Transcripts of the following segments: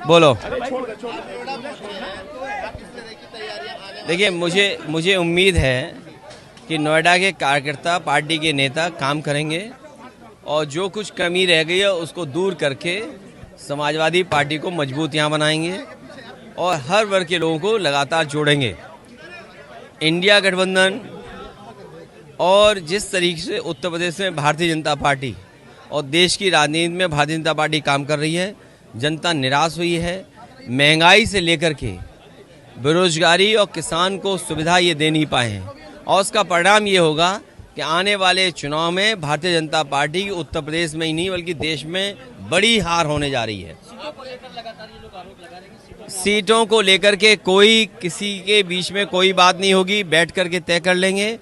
बोलो। देखिए, मुझे उम्मीद है कि नोएडा के कार्यकर्ता, पार्टी के नेता काम करेंगे और जो कुछ कमी रह गई है उसको दूर करके समाजवादी पार्टी को मजबूत यहाँ बनाएंगे और हर वर्ग के लोगों को लगातार जोड़ेंगे। इंडिया गठबंधन और जिस तरीके से उत्तर प्रदेश में भारतीय जनता पार्टी और देश की राजनीति में भारतीय जनता पार्टी काम कर रही है, जनता निराश हुई है। महंगाई से लेकर के बेरोजगारी और किसान को सुविधा ये दे नहीं पाए हैं और उसका परिणाम ये होगा कि आने वाले चुनाव में भारतीय जनता पार्टी उत्तर प्रदेश में ही नहीं बल्कि देश में बड़ी हार होने जा रही है। सीटों को लेकर के कोई किसी के बीच में कोई बात नहीं होगी, बैठ करके तय कर लेंगे।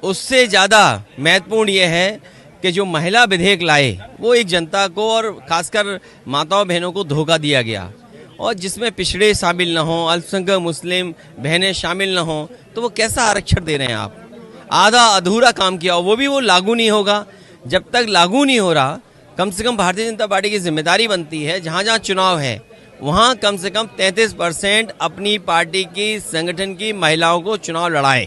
उससे ज़्यादा महत्वपूर्ण ये है कि जो महिला विधेयक लाए वो एक जनता को और खासकर माताओं बहनों को धोखा दिया गया और जिसमें पिछड़े शामिल न हों, अल्पसंख्यक मुस्लिम बहनें शामिल न हों, तो वो कैसा आरक्षण दे रहे हैं आप? आधा अधूरा काम किया और वो लागू नहीं होगा। जब तक लागू नहीं हो रहा, कम से कम भारतीय जनता पार्टी की जिम्मेदारी बनती है जहाँ जहाँ चुनाव है वहाँ कम से कम 33% अपनी पार्टी की संगठन की महिलाओं को चुनाव लड़ाएं।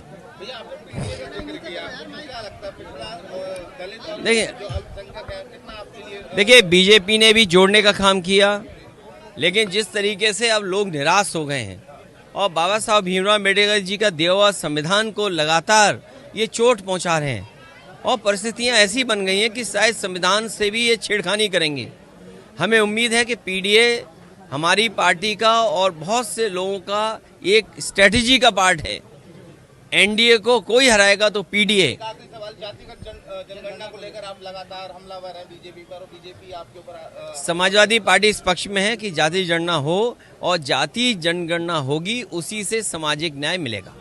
देखिए बीजेपी ने भी जोड़ने का काम किया, लेकिन जिस तरीके से अब लोग निराश हो गए हैं और बाबा साहब भीमराव अम्बेडकर जी का दिया हुआ संविधान को लगातार ये चोट पहुंचा रहे हैं और परिस्थितियां ऐसी बन गई हैं कि शायद संविधान से भी ये छेड़खानी करेंगे। हमें उम्मीद है कि पीडीए हमारी पार्टी का और बहुत से लोगों का एक स्ट्रेटजी का पार्ट है। एनडीए को कोई हराएगा तो पीडीए। जनगणना को लेकर आप लगातार हमलावर हैं बीजेपी पर और बीजेपी आपके ऊपर। समाजवादी पार्टी इस पक्ष में है कि जाति जनगणना हो और जाति जनगणना होगी, उसी से सामाजिक न्याय मिलेगा।